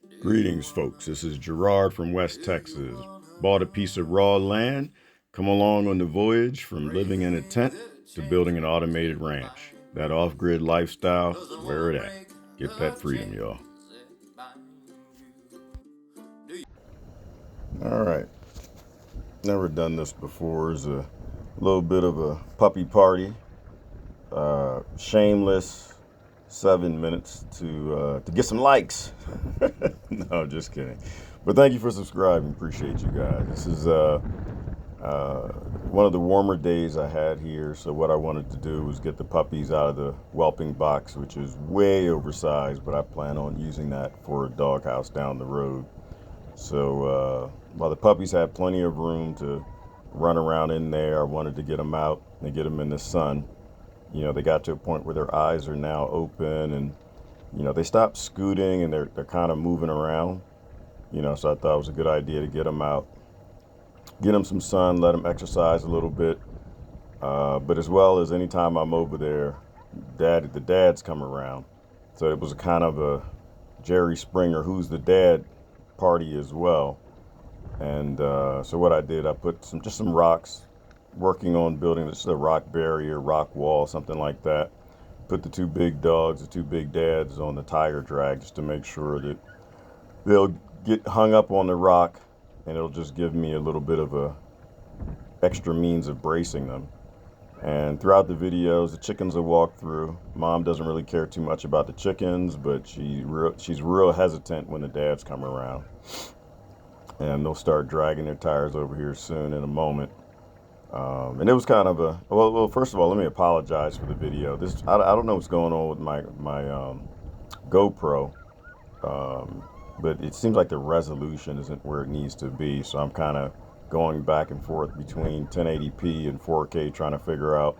Greetings, folks. This is Gerard from West Texas. Bought a piece of raw land. Come along on the voyage from living in a tent to building an automated ranch. That off-grid lifestyle is where it at. Get that freedom, y'all. All right. Never done this before. It's a little bit of a puppy party. Shameless 7 minutes to get some likes. No, just kidding. But thank you for subscribing. Appreciate you guys. This is one of the warmer days I had here. So what I wanted to do was get the puppies out of the whelping box, which is way oversized, but I plan on using that for a doghouse down the road. So while the puppies had plenty of room to run around in there, I wanted to get them out and get them in the sun. You know, they got to a point where their eyes are now open, and they stopped scooting and they're kind of moving around. So I thought it was a good idea to get them out, get them some sun, let them exercise a little bit. But as well as anytime I'm over there, the dads come around. So it was a kind of a Jerry Springer, who's the dad party as well. And so what I did, I put just some rocks, working on building just a rock barrier, rock wall, something like that. Put the two big dogs, the two big dads on the tire drag just to make sure that they'll get hung up on the rock, and it'll just give me a little bit of a extra means of bracing them. And throughout the videos, the chickens will walk through. Mom doesn't really care too much about the chickens, but she's real hesitant when the dads come around. And they'll start dragging their tires over here soon in a moment. And it was kind of well, first of all, let me apologize for the video. I don't know what's going on with my GoPro, but it seems like the resolution isn't where it needs to be. So I'm kind of going back and forth between 1080p and 4K, trying to figure out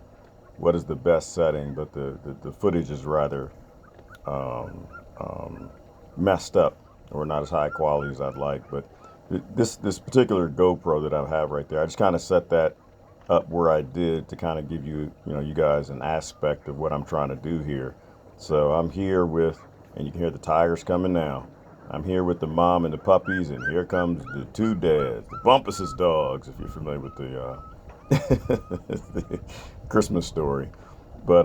what is the best setting. But the footage is rather messed up, or not as high quality as I'd like. But this particular GoPro that I have right there, I just kind of set that up where I did to kind of give you guys an aspect of what I'm trying to do here. So I'm here with, and you can hear the tires coming now. I'm here with the mom and the puppies, and here comes the two dads, the Bumpus's dogs, if you're familiar with the, the Christmas Story. But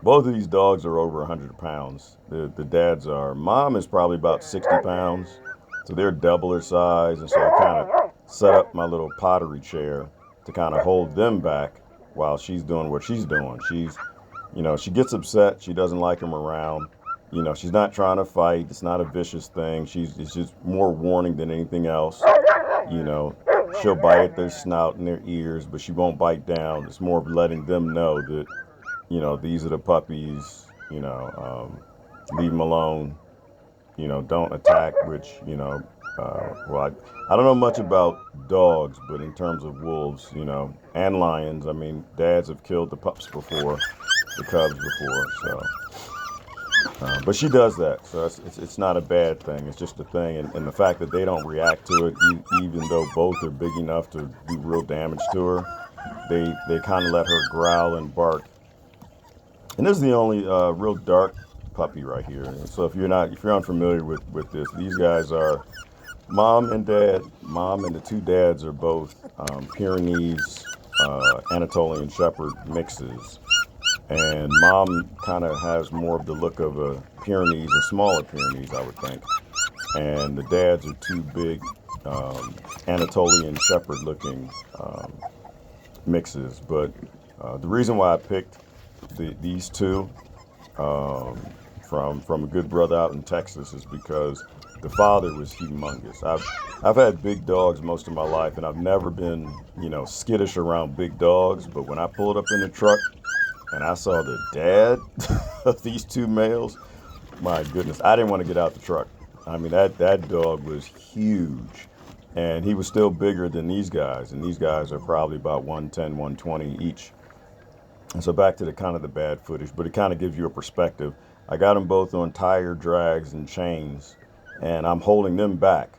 both of these dogs are over 100 pounds. The dads are. Mom is probably about 60 pounds, so they're double her size, and so I kind of set up my little pottery chair to kind of hold them back while she's doing what she's doing. She gets upset. She doesn't like them around. She's not trying to fight. It's not a vicious thing. It's just more warning than anything else. She'll bite at their snout and their ears, but she won't bite down. It's more of letting them know that, these are the puppies, leave them alone, don't attack, which, well, I don't know much about dogs, but in terms of wolves, and lions, I mean, dads have killed the pups before, the cubs before, so. But she does that, so it's not a bad thing. It's just a thing, and the fact that they don't react to it, even though both are big enough to do real damage to her, they kind of let her growl and bark. And this is the only real dark puppy right here. So if you're unfamiliar with this, these guys are mom and dad. Mom and the two dads are both Pyrenees, Anatolian Shepherd mixes. And mom kind of has more of the look of a Pyrenees, a smaller Pyrenees, I would think. And the dads are two big Anatolian Shepherd looking mixes. But the reason why I picked these two from a good brother out in Texas is because the father was humongous. I've had big dogs most of my life, and I've never been skittish around big dogs. But when I pulled up in the truck and I saw the dad of these two males, my goodness, I didn't want to get out the truck. I mean, that dog was huge, and he was still bigger than these guys, and these guys are probably about 110, 120 each. And so back to the kind of the bad footage, but it kind of gives you a perspective. I got them both on tire drags and chains, and I'm holding them back,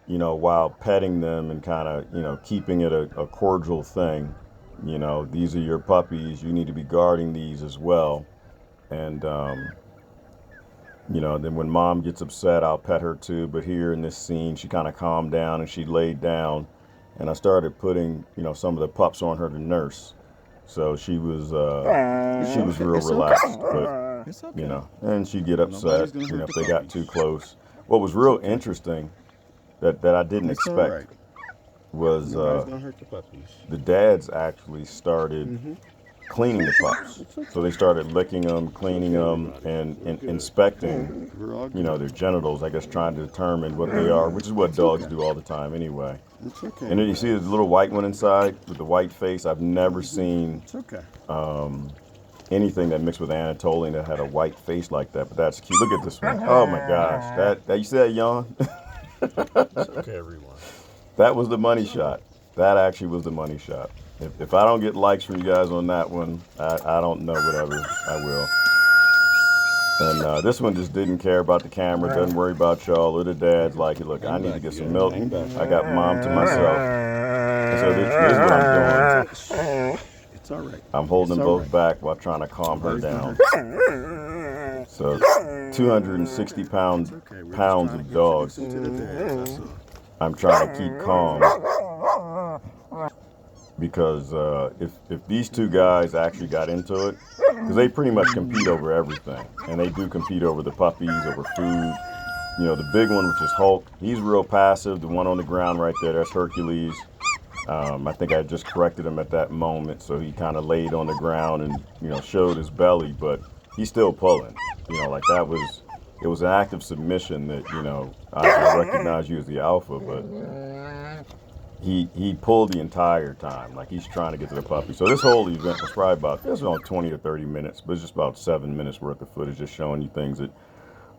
while petting them and kind of, keeping it a cordial thing. These are your puppies. You need to be guarding these as well. And You know, then when mom gets upset, I'll pet her too. But here in this scene, she kind of calmed down and she laid down, and I started putting, you know, some of the pups on her to nurse. So she was real It's relaxed, okay. but It's okay. you know, and she'd get Nobody's upset, gonna you know, hurt if the they got puppies. too close. What was real interesting that I didn't It's all expect right. was Nobody's gonna hurt the puppies. the dads actually started cleaning the pups. It's okay. So they started licking them, cleaning them, and inspecting, We're all you know, good. their genitals, I guess, trying to determine what they are, which is what It's dogs okay. do all the time anyway. It's okay. And then you see the little white one inside with the white face. I've never seen It's okay. anything that mixed with Anatolian that had a white face like that, but that's cute. Look at this one. Oh my gosh. That you see that yawn? It's okay, everyone. That was the money shot. That actually was the money shot. If I don't get likes from you guys on that one, I don't know, whatever, I will. And this one just didn't care about the camera, doesn't worry about y'all or the dads. Like, look, I need to get some milk. I got mom to myself. And so this is what I'm doing. It's all right. I'm holding them both back while trying to calm her down. So 260 pounds of dogs. I'm trying to keep calm because if these two guys actually got into it, because they pretty much compete over everything, and they do compete over the puppies, over food. You know, the big one, which is Hulk, he's real passive. The one on the ground right there, that's Hercules. I think I just corrected him at that moment, so he kind of laid on the ground and, you know, showed his belly, but he's still pulling. You know, like it was an act of submission that, you know, I recognize you as the alpha, but he pulled the entire time, like he's trying to get to the puppy. So this whole event was probably about, it was around 20 or 30 minutes, but it's just about 7 minutes worth of footage, just showing you things that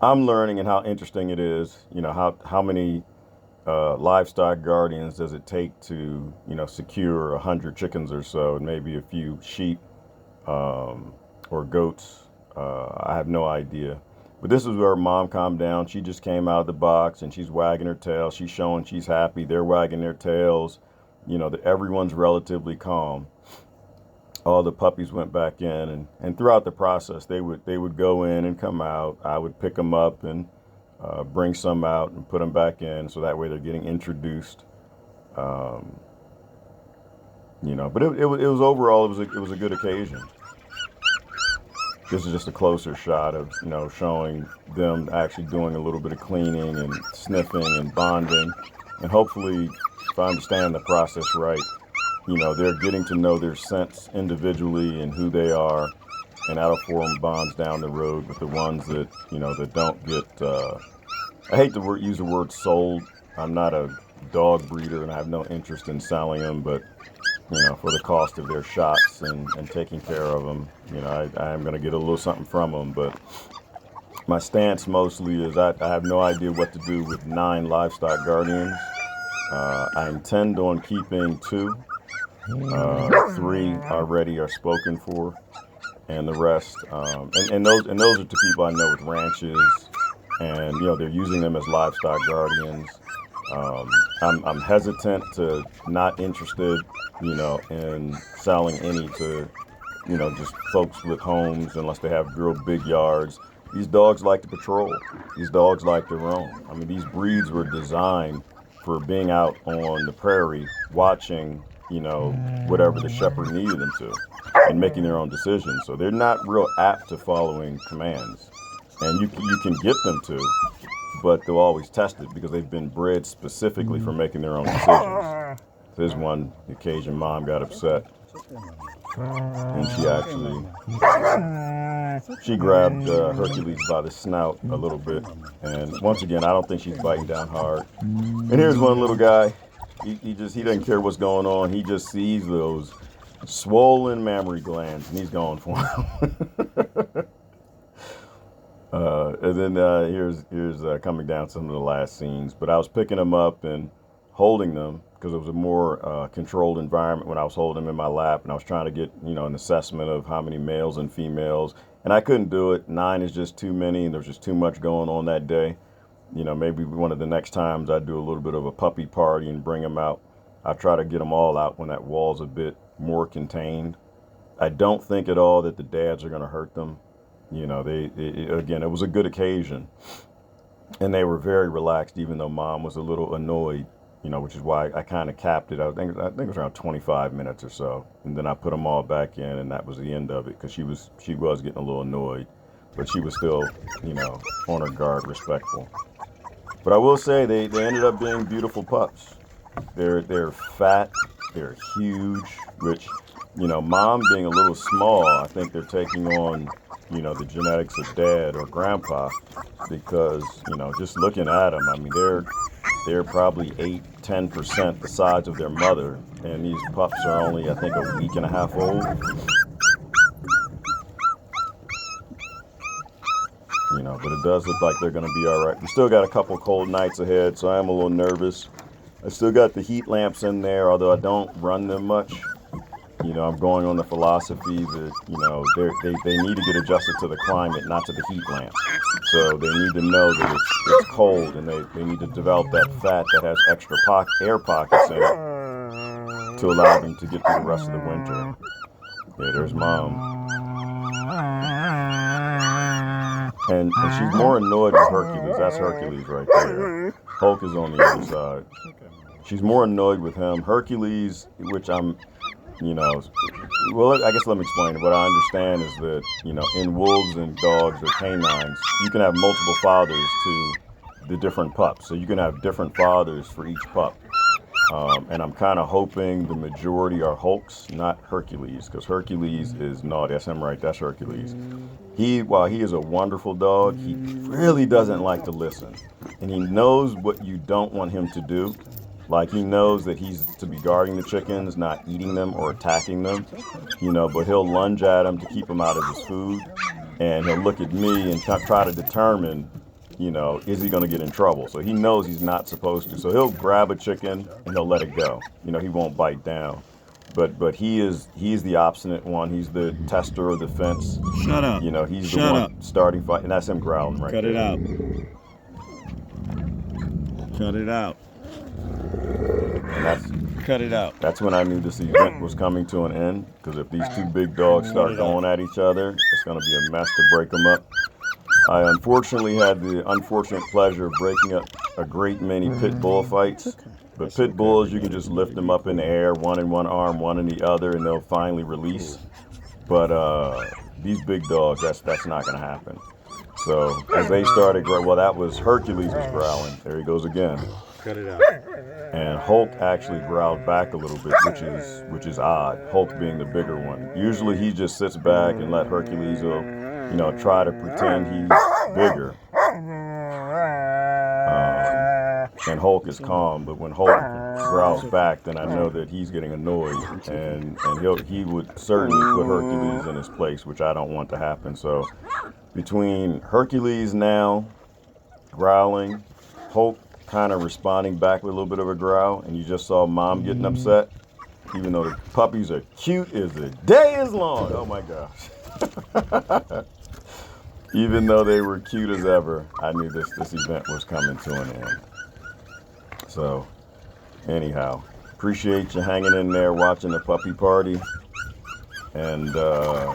I'm learning and how interesting it is. You know, how many livestock guardians does it take to, you know, secure 100 chickens or so and maybe a few sheep or goats. I have no idea. But this is where mom calmed down. She just came out of the box and she's wagging her tail. She's showing she's happy. They're wagging their tails. You know, everyone's relatively calm. All the puppies went back in, and throughout the process, they would go in and come out. I would pick them up and bring some out and put them back in, so that way they're getting introduced. You know, but it was overall it was a good occasion. This is just a closer shot of, you know, showing them actually doing a little bit of cleaning and sniffing and bonding, and hopefully, if I understand the process right, you know, they're getting to know their scents individually and who they are, and that'll form bonds down the road with the ones that, you know, that don't get. I hate to use the word sold. I'm not a dog breeder, and I have no interest in selling them, but you know, for the cost of their shots and taking care of them, you know, I am going to get a little something from them. But my stance mostly is I have no idea what to do with 9 livestock guardians. I intend on keeping 2. 3 already are spoken for, and the rest, and those are to people I know with ranches, and you know they're using them as livestock guardians. I'm hesitant to, not interested, you know, in selling any to, you know, just folks with homes unless they have real big yards. These dogs like to patrol. These dogs like to roam. I mean, these breeds were designed for being out on the prairie, watching, you know, whatever the shepherd needed them to, and making their own decisions. So they're not real apt to following commands, and you can get them to, but they'll always test it because they've been bred specifically for making their own decisions. There's one occasion mom got upset, and she grabbed Hercules by the snout a little bit, and once again I don't think she's biting down hard. And here's one little guy. He doesn't care what's going on. He just sees those swollen mammary glands, and he's going for them. And then here's coming down some of the last scenes. But I was picking them up and holding them because it was a more controlled environment when I was holding them in my lap, and I was trying to get, you know, an assessment of how many males and females, and I couldn't do it. 9 is just too many, and there's just too much going on that day. You know, maybe one of the next times I do a little bit of a puppy party and bring them out. I try to get them all out when that wall's a bit more contained. I don't think at all that the dads are going to hurt them. You know, again, it was a good occasion, and they were very relaxed, even though Mom was a little annoyed. You know, which is why I kind of capped it. I think it was around 25 minutes or so, and then I put them all back in, and that was the end of it because she was getting a little annoyed, but she was still, you know, on her guard, respectful. But I will say they ended up being beautiful pups. They're fat, they're huge, which, you know, Mom being a little small, I think they're taking on, you know, the genetics of Dad or Grandpa, because, you know, just looking at them, I mean, they're probably 8-10% the size of their mother, and these pups are only, I think, a week and a half old. You know, but it does look like they're going to be all right. We still got a couple cold nights ahead, so I am a little nervous. I still got the heat lamps in there, although I don't run them much. You know, I'm going on the philosophy that, you know, they need to get adjusted to the climate, not to the heat lamp. So they need to know that it's cold, and they need to develop that fat that has extra air pockets in it to allow them to get through the rest of the winter. Yeah, there's Mom. And she's more annoyed with Hercules. That's Hercules right there. Hulk is on the other side. She's more annoyed with him. Hercules, which I'm, you know, well, I guess let me explain it. What I understand is that, you know, in wolves and dogs or canines, you can have multiple fathers to the different pups. So you can have different fathers for each pup. And I'm kind of hoping the majority are Hulks, not Hercules, because Hercules is naughty. That's him right. That's Hercules. While he is a wonderful dog, he really doesn't like to listen. And he knows what you don't want him to do. Like, he knows that he's to be guarding the chickens, not eating them or attacking them, you know, but he'll lunge at them to keep them out of his food. And he'll look at me and try to determine, you know, is he going to get in trouble? So he knows he's not supposed to. So he'll grab a chicken and he'll let it go. You know, he won't bite down. But he's the obstinate one. He's the tester of the fence. Shut up. You know, he's Shut the one up. starting fight. And that's him growling right Cut there. it out. Cut it out. And Cut it out. that's when I knew this event was coming to an end. Because if these two big dogs start going at each other, it's going to be a mess to break them up. I unfortunately had the unfortunate pleasure of breaking up a great many pit bull fights. But pit bulls, you can just lift them up in the air, one in one arm, one in the other, and they'll finally release. But these big dogs, that's not going to happen. So as they started, well, that was Hercules was growling. There he goes again. Cut it out. And Hulk actually growled back a little bit, which is odd. Hulk being the bigger one. Usually he just sits back and let Hercules, you know, try to pretend he's bigger. And Hulk is calm, but when Hulk growls back, then I know that he's getting annoyed, and he would certainly put Hercules in his place, which I don't want to happen. So between Hercules now growling, Hulk kind of responding back with a little bit of a growl, and you just saw Mom getting upset, even though the puppies are cute as the day is long. Oh my gosh. Even though they were cute as ever, I knew this event was coming to an end. So, anyhow, appreciate you hanging in there watching the puppy party. And I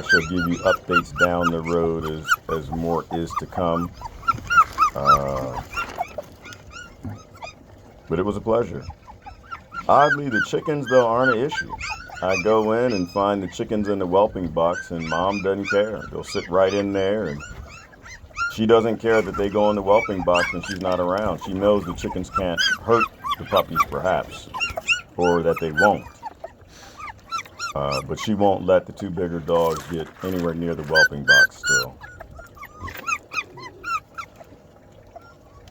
shall give you updates down the road as more is to come. But it was a pleasure. Oddly, the chickens, though, aren't an issue. I go in and find the chickens in the whelping box, and Mom doesn't care. They'll sit right in there, and she doesn't care that they go in the whelping box when she's not around. She knows the chickens can't hurt the puppies, perhaps, or that they won't. But she won't let the two bigger dogs get anywhere near the whelping box still.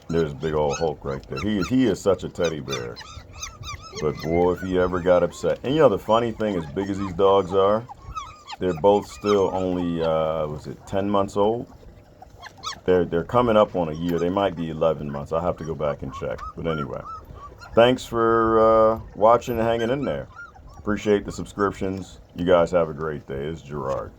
There's big old Hulk right there. He is such a teddy bear. But boy, if he ever got upset. And you know, the funny thing, as big as these dogs are, they're both still only, 10 months old? They're coming up on a year. They might be 11 months. I'll have to go back and check. But anyway, thanks for watching and hanging in there. Appreciate the subscriptions. You guys have a great day. It's Gerard.